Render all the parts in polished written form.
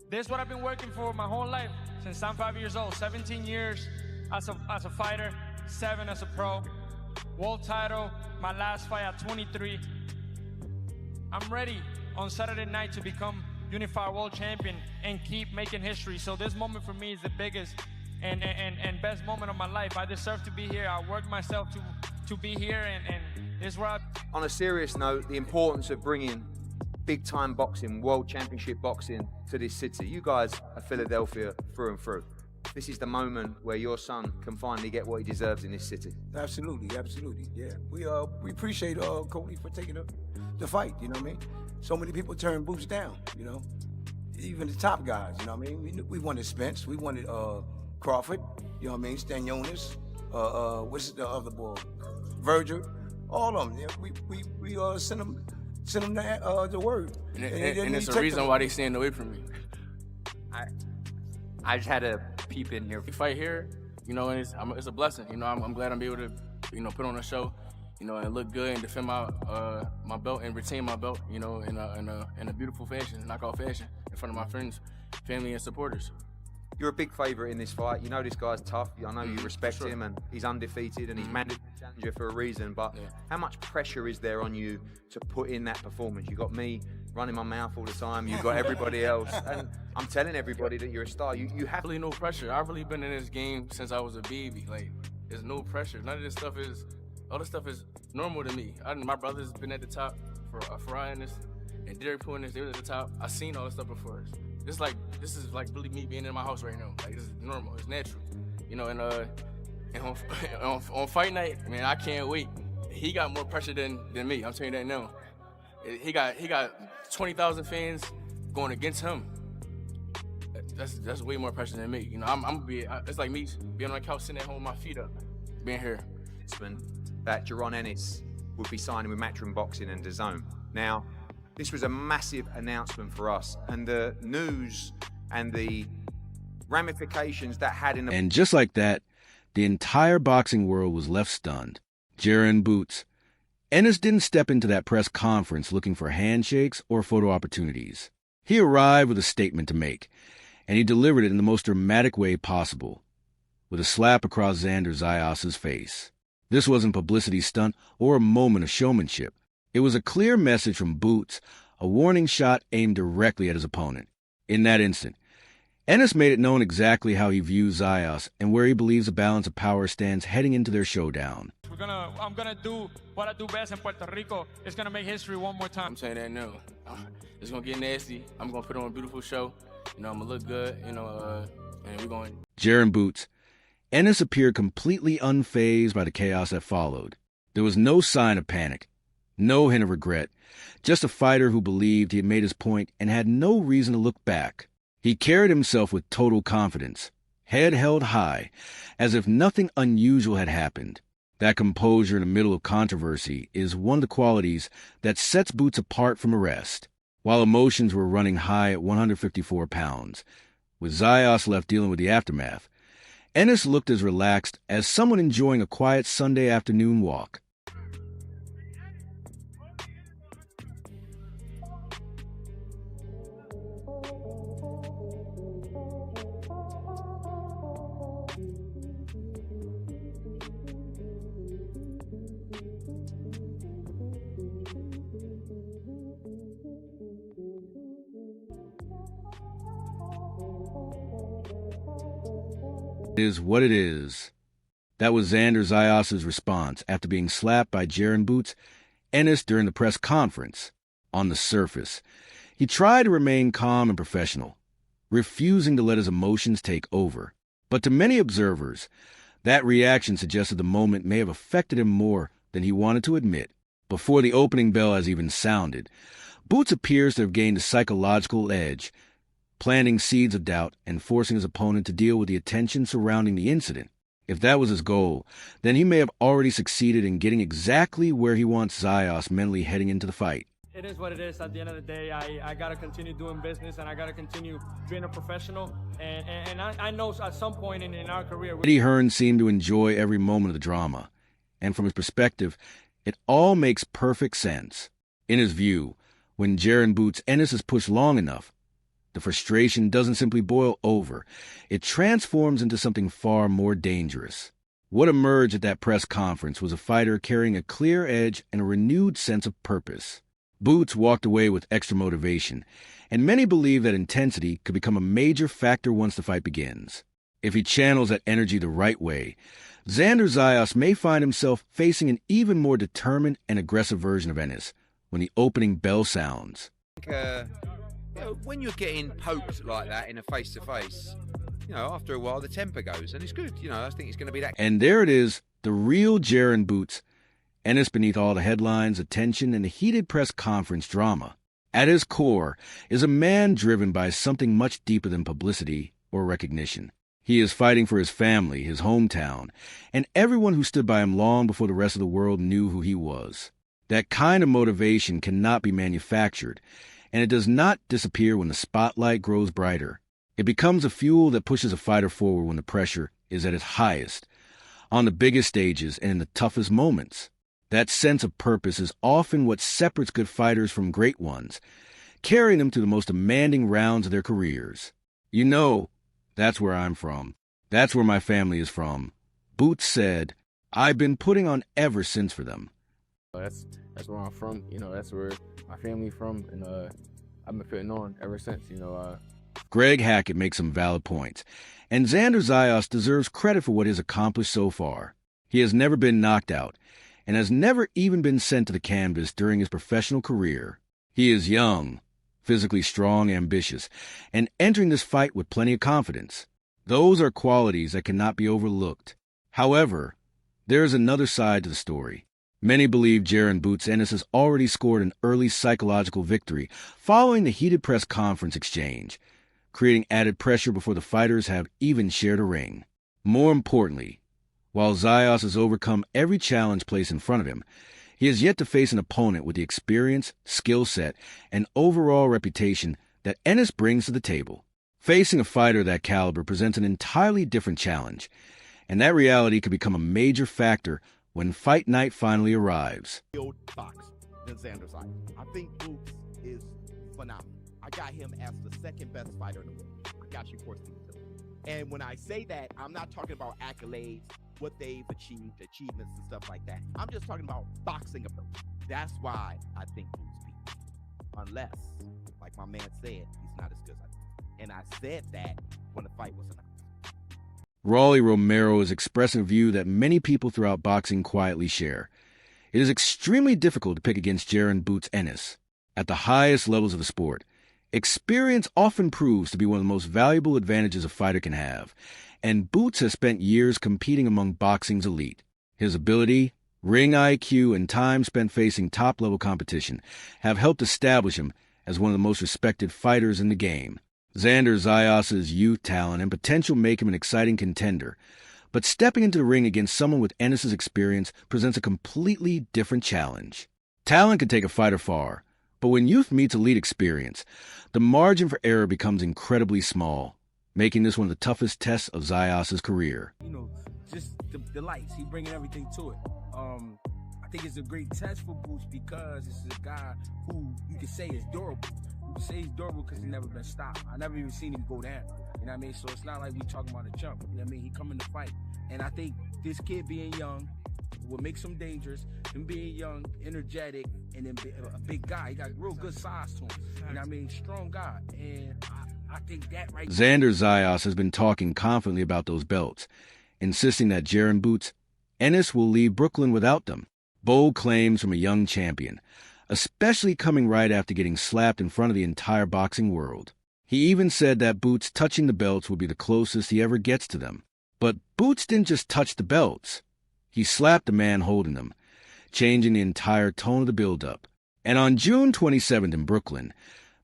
This is what I've been working for my whole life since I'm 5 years old. 17 years as a fighter, 7 as a pro. World title, my last fight at 23. I'm ready on Saturday night to become unified world champion and keep making history. So this moment for me is the biggest and best moment of my life. I deserve to be here. I worked myself to be here, and this is where I... On a serious note, the importance of bringing big-time boxing, world championship boxing to this city. You guys are Philadelphia through and through. This is the moment where your son can finally get what he deserves in this city. Absolutely, absolutely, yeah. We appreciate Cody for taking the fight, you know what I mean? So many people turn Boots down, you know? Even the top guys, you know what I mean? We wanted Spence, we wanted Crawford, you know what I mean? Stanionis, what's the other boy? Virgil, all of them. Yeah, we send them the word. And it's a reason why they stand away from me. I just had to peep in here. We fight here, you know, and it's a blessing. You know, I'm glad I'm able to, you know, put on a show, you know, and look good and defend my my belt and retain my belt, you know, in a beautiful fashion, knockout fashion, in front of my friends, family, and supporters. You're a big favourite in this fight. You know this guy's tough. I know you respect him, and he's undefeated, and he's mandatory challenger for a reason. But how much pressure is there on you to put in that performance? You got me running my mouth all the time. You've got everybody else, and I'm telling everybody that you're a star. You have really no pressure. I've really been in this game since I was a baby. Like, there's no pressure. None of this stuff is. All this stuff is normal to me. My brother's been at the top for Ennis and Derek Poole Ennis. They were at the top. I've seen all this stuff before. This is like really me being in my house right now. Like, this is normal. It's natural, you know. And on fight night, man, I can't wait. He got more pressure than me. I'm telling you that now. He got 20,000 fans going against him. That's way more pressure than me. You know, I'm gonna be. It's like me being on the couch, sitting at home with my feet up, being here. That Jaron Ennis would be signing with Matchroom Boxing and DAZN. Now, this was a massive announcement for us, and the news and the ramifications that had in the... And just like that, the entire boxing world was left stunned. Jaron Boots. Ennis didn't step into that press conference looking for handshakes or photo opportunities. He arrived with a statement to make, and he delivered it in the most dramatic way possible, with a slap across Xander Zayas' face. This wasn't publicity stunt or a moment of showmanship. It was a clear message from Boots, a warning shot aimed directly at his opponent. In that instant, Ennis made it known exactly how he views Zayas and where he believes the balance of power stands heading into their showdown. I'm gonna do what I do best in Puerto Rico. It's gonna make history one more time. I'm saying that now. It's gonna get nasty. I'm gonna put on a beautiful show. You know, I'm gonna look good. You know, and we're going. Jaron Boots. Ennis appeared completely unfazed by the chaos that followed. There was no sign of panic, no hint of regret, just a fighter who believed he had made his point and had no reason to look back. He carried himself with total confidence, head held high, as if nothing unusual had happened. That composure in the middle of controversy is one of the qualities that sets Boots apart from the rest. While emotions were running high at 154 pounds, with Zayas left dealing with the aftermath, Ennis looked as relaxed as someone enjoying a quiet Sunday afternoon walk. It is what it is. That was Xander Zayas' response after being slapped by Jaron Boots Ennis during the press conference. On the surface, he tried to remain calm and professional, refusing to let his emotions take over. But to many observers, that reaction suggested the moment may have affected him more than he wanted to admit. Before the opening bell has even sounded, Boots appears to have gained a psychological edge, planting seeds of doubt and forcing his opponent to deal with the attention surrounding the incident. If that was his goal, then he may have already succeeded in getting exactly where he wants Zayas mentally heading into the fight. It is what it is. At the end of the day, I got to continue doing business, and I got to continue being a professional. And I know at some point in our career... Eddie Hearn seemed to enjoy every moment of the drama, and from his perspective, it all makes perfect sense. In his view, when Jaron Boots Ennis is pushed long enough, the frustration doesn't simply boil over. It transforms into something far more dangerous. What emerged at that press conference was a fighter carrying a clear edge and a renewed sense of purpose. Boots walked away with extra motivation, and many believe that intensity could become a major factor once the fight begins. If he channels that energy the right way, Xander Zayas may find himself facing an even more determined and aggressive version of Ennis when the opening bell sounds. When you're getting poked like that in a face-to-face, after a while the temper goes, and it's good. I think it's going to be that. And there it is, the real Jaron Boots. Ennis beneath all the headlines, attention, and the heated press conference drama. At his core is a man driven by something much deeper than publicity or recognition. He is fighting for his family, his hometown, and everyone who stood by him long before the rest of the world knew who he was. That kind of motivation cannot be manufactured, and it does not disappear when the spotlight grows brighter. It becomes a fuel that pushes a fighter forward when the pressure is at its highest, on the biggest stages and in the toughest moments. That sense of purpose is often what separates good fighters from great ones, carrying them through the most demanding rounds of their careers. That's where I'm from. That's where my family is from. Boots said, I've been putting on ever since for them. That's where I'm from. That's where my family's from, and I've been putting on ever since. Greg Hackett makes some valid points, and Xander Zayas deserves credit for what he has accomplished so far. He has never been knocked out, and has never even been sent to the canvas during his professional career. He is young, physically strong, ambitious, and entering this fight with plenty of confidence. Those are qualities that cannot be overlooked. However, there is another side to the story. Many believe Jaron Boots Ennis has already scored an early psychological victory following the heated press conference exchange, creating added pressure before the fighters have even shared a ring. More importantly, while Zayas has overcome every challenge placed in front of him, he has yet to face an opponent with the experience, skill set, and overall reputation that Ennis brings to the table. Facing a fighter of that caliber presents an entirely different challenge, and that reality could become a major factor when fight night finally arrives. Box than Xander Zayas. I think Boots is phenomenal. I got him as the second best fighter in the world. I got you, Courtney. And when I say that, I'm not talking about accolades, what they've achieved, achievements and stuff like that. I'm just talking about boxing ability. That's why I think Boots beat him. Unless, like my man said, he's not as good as I think. And I said that when the fight was announced. Rolly Romero is expressing a view that many people throughout boxing quietly share. It is extremely difficult to pick against Jaron Boots Ennis. At the highest levels of the sport, experience often proves to be one of the most valuable advantages a fighter can have, and Boots has spent years competing among boxing's elite. His ability, ring IQ, and time spent facing top-level competition have helped establish him as one of the most respected fighters in the game. Xander Zayas' youth talent and potential make him an exciting contender, but stepping into the ring against someone with Ennis' experience presents a completely different challenge. Talent can take a fighter far, but when youth meets elite experience, the margin for error becomes incredibly small, making this one of the toughest tests of Zayas' career. Just the lights, he bringing everything to it. I think it's a great test for Boots because it's a guy who you can say is durable. You can say he's durable because he's never been stopped. I never even seen him go down. You know what I mean? So it's not like we talking about a chump. You know what I mean? He coming to fight. And I think this kid being young what makes him dangerous, him being young, energetic, and then a big guy. He got real good size to him. You know what I mean? Strong guy. And I think that right Xander Zayas has been talking confidently about those belts, insisting that Jaron Boots Ennis will leave Brooklyn without them. Bold claims from a young champion, especially coming right after getting slapped in front of the entire boxing world. He even said that Boots touching the belts will be the closest he ever gets to them. But Boots didn't just touch the belts. He slapped the man holding them, changing the entire tone of the build-up. And on June 27th in Brooklyn,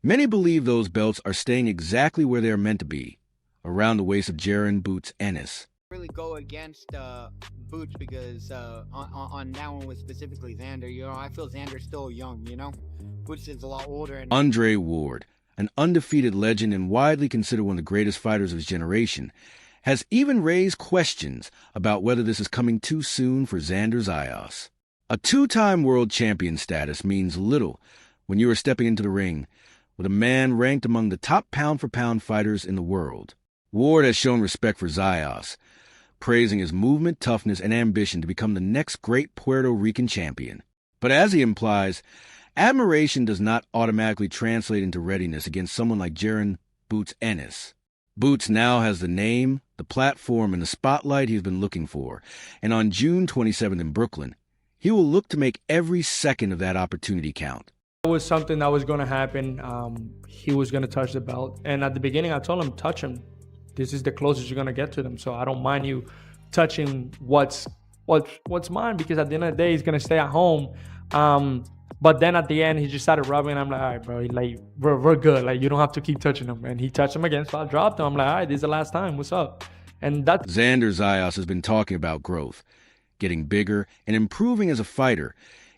many believe those belts are staying exactly where they are meant to be, around the waist of Jaron Boots Ennis. Really go against Boots because on that one with specifically Xander, I feel Xander's still young, Boots is a lot older. And Andre Ward, an undefeated legend and widely considered one of the greatest fighters of his generation, has even raised questions about whether this is coming too soon for Xander Zayas. A two-time world champion status means little when you are stepping into the ring with a man ranked among the top pound-for-pound fighters in the world. Ward has shown respect for Zayas, praising his movement, toughness, and ambition to become the next great Puerto Rican champion. But as he implies, admiration does not automatically translate into readiness against someone like Jaron "Boots" Ennis. Boots now has the name, the platform, and the spotlight he's been looking for, and on June 27th in Brooklyn, he will look to make every second of that opportunity count. It was something that was going to happen. He was going to touch the belt. And at the beginning, I told him, touch him. This is the closest you're going to get to them. So I don't mind you touching what's mine, because at the end of the day, he's going to stay at home. But then at the end, he just started rubbing. I'm like, all right, bro, like, we're good. Like, you don't have to keep touching him. And he touched him again, so I dropped him. I'm like, all right, this is the last time. What's up? And that Xander Zayas has been talking about growth, getting bigger, and improving as a fighter,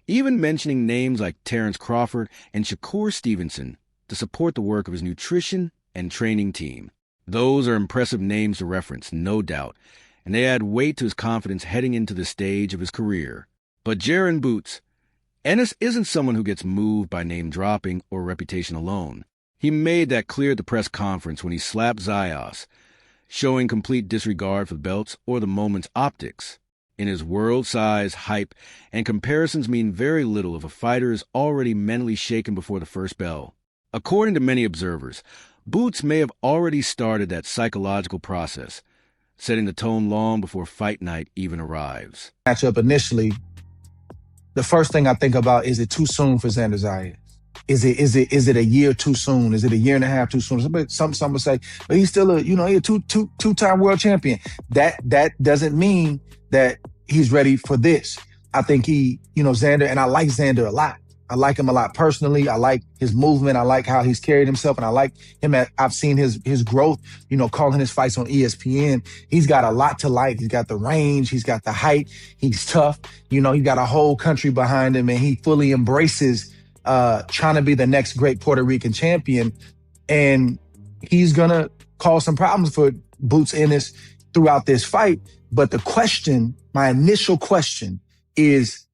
even mentioning names like Terrence Crawford and Shakur Stevenson to support the work of his nutrition and training team. Those are impressive names to reference, no doubt, and they add weight to his confidence heading into the stage of his career. But Jaron "Boots" Ennis isn't someone who gets moved by name-dropping or reputation alone. He made that clear at the press conference when he slapped Zayas, showing complete disregard for the belts or the moment's optics. In his world, size, hype, and comparisons mean very little if a fighter is already mentally shaken before the first bell. According to many observers, Boots may have already started that psychological process, setting the tone long before fight night even arrives. Matchup initially, the first thing I think about, is it too soon for Xander Zayas? Is it a year too soon? Is it a year and a half too soon? Some would say, but he's still he's a two-time world champion. That doesn't mean that he's ready for this. I think Xander, and I like Xander a lot. I like him a lot personally. I like his movement. I like how he's carried himself, and I like him. I've seen his growth, calling his fights on ESPN. He's got a lot to like. He's got the range. He's got the height. He's tough. He's got a whole country behind him, and he fully embraces trying to be the next great Puerto Rican champion. And he's going to cause some problems for Boots Ennis throughout this fight. But my initial question is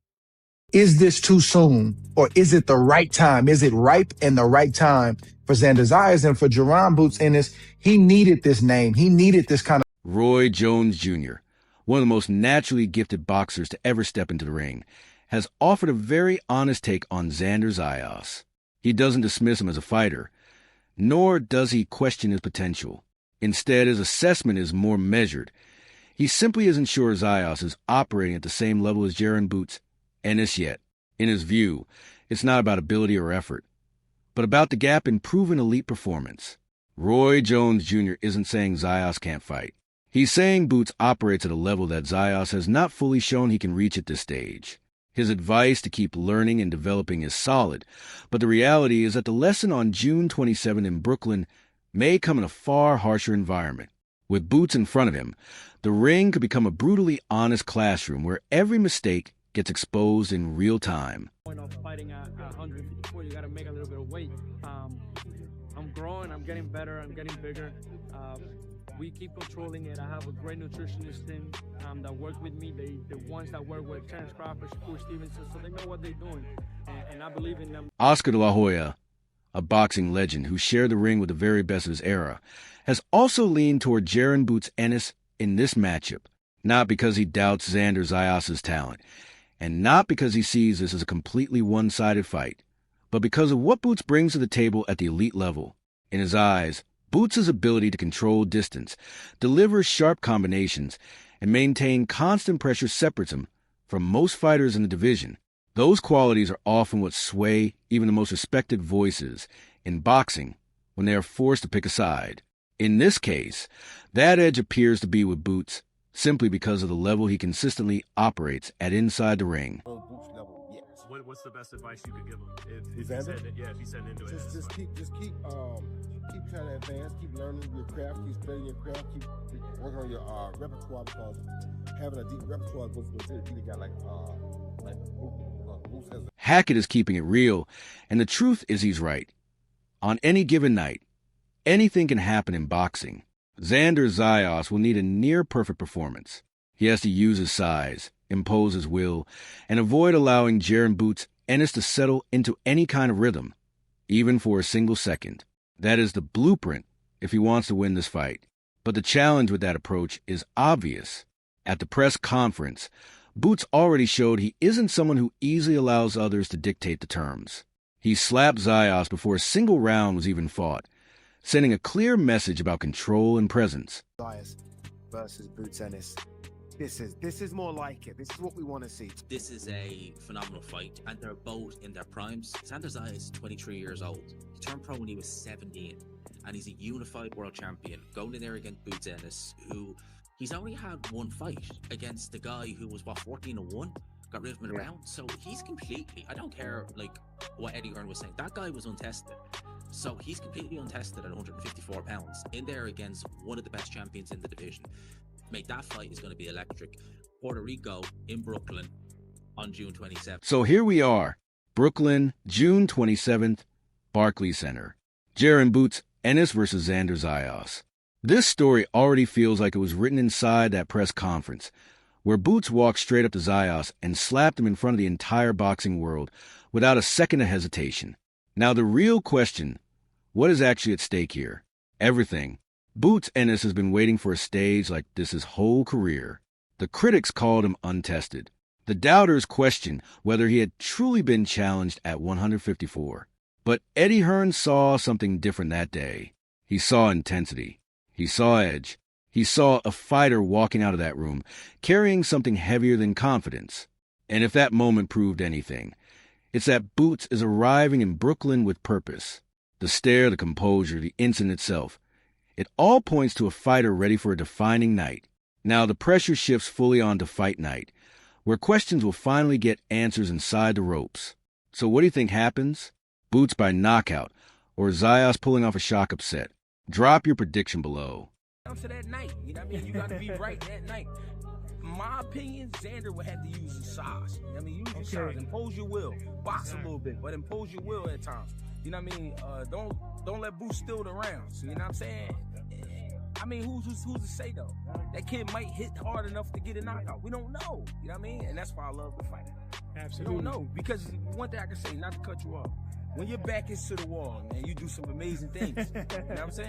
this too soon, or is it the right time? Is it ripe and the right time for Xander Zayas? And for Jaron "Boots" Ennis, he needed this name. He needed this kind of... Roy Jones Jr., one of the most naturally gifted boxers to ever step into the ring, has offered a very honest take on Xander Zayas. He doesn't dismiss him as a fighter, nor does he question his potential. Instead, his assessment is more measured. He simply isn't sure Zayas is operating at the same level as Jaron "Boots" Ennis yet. In his view, it's not about ability or effort, but about the gap in proven elite performance. Roy Jones Jr. isn't saying Zayas can't fight. He's saying Boots operates at a level that Zayas has not fully shown he can reach at this stage. His advice to keep learning and developing is solid, but the reality is that the lesson on June 27 in Brooklyn may come in a far harsher environment. With Boots in front of him, the ring could become a brutally honest classroom where every mistake gets exposed in real time. Point of fighting at 154, you got to make a little bit of weight. I'm growing, I'm getting better, I'm getting bigger. We keep controlling it. I have a great nutritionist team that work with me. The ones that work with Terrence Crawford, Shakur Stevenson, so they know what they're doing, and I believe in them. Oscar de la Hoya, a boxing legend who shared the ring with the very best of his era, has also leaned toward Jaron "Boots" Ennis in this matchup, not because he doubts Xander Zayas' talent, and not because he sees this as a completely one-sided fight, but because of what Boots brings to the table at the elite level. In his eyes, Boots' ability to control distance, deliver sharp combinations, and maintain constant pressure separates him from most fighters in the division. Those qualities are often what sway even the most respected voices in boxing when they are forced to pick a side. In this case, that edge appears to be with Boots simply because of the level he consistently operates at inside the ring. What's the best advice you could give him if he's heading into it? Just keep trying to advance, keep learning your craft, keep studying your craft, keep working on your repertoire, because having a deep repertoire goes to a guy like Boots has. Hackett is keeping it real, and the truth is he's right. On any given night, anything can happen in boxing. Xander Zayas will need a near-perfect performance. He has to use his size, impose his will, and avoid allowing Jaron "Boots" Ennis to settle into any kind of rhythm. even for a single second. That is the blueprint if he wants to win this fight. But the challenge with that approach is obvious. At the press conference, Boots already showed he isn't someone who easily allows others to dictate the terms. He slapped Zayas before a single round was even fought, sending a clear message about control and presence. Zayas versus Boots Ennis. This is more like it. This is what we want to see. This is a phenomenal fight, and they're both in their primes. Xander Zayas is 23 years old. He turned pro when he was 17, and he's a unified world champion, going in there against Boots Ennis, who he's only had one fight against the guy who was, 14-1? Got rid of him in a round. So he's completely, I don't care, what Eddie Hearn was saying. That guy was untested. So he's completely untested at 154 pounds, in there against one of the best champions in the division. Mate, that fight is going to be electric. Puerto Rico in Brooklyn on June 27th. So here we are, Brooklyn, June 27th, Barclays Center. Jaron Boots Ennis versus Xander Zayas. This story already feels like it was written inside that press conference, where Boots walked straight up to Zayas and slapped him in front of the entire boxing world without a second of hesitation. Now the real question, what is actually at stake here? Everything. Boots Ennis has been waiting for a stage like this his whole career. The critics called him untested. The doubters questioned whether he had truly been challenged at 154. But Eddie Hearn saw something different that day. He saw intensity. He saw edge. He saw a fighter walking out of that room, carrying something heavier than confidence. And if that moment proved anything, it's that Boots is arriving in Brooklyn with purpose. The stare, the composure, the instant itself. It all points to a fighter ready for a defining night. Now the pressure shifts fully onto fight night, where questions will finally get answers inside the ropes. So what do you think happens? Boots by knockout, or Zayas pulling off a shock upset? Drop your prediction below. Down to that night, you know what I mean? You got to be right that night. In my opinion, Xander would have to use his size. You know what I mean? Use your size, impose your will, box a little bit, but impose your will at times. You know what I mean? Don't let Boots steal the rounds. You know what I'm saying? I mean, who's to say though? That kid might hit hard enough to get a knockout. We don't know. You know what I mean? And that's why I love the fight. Absolutely. We don't know, because one thing I can say, not to cut you off, when your back is to the wall, man, you do some amazing things. You know what I'm saying?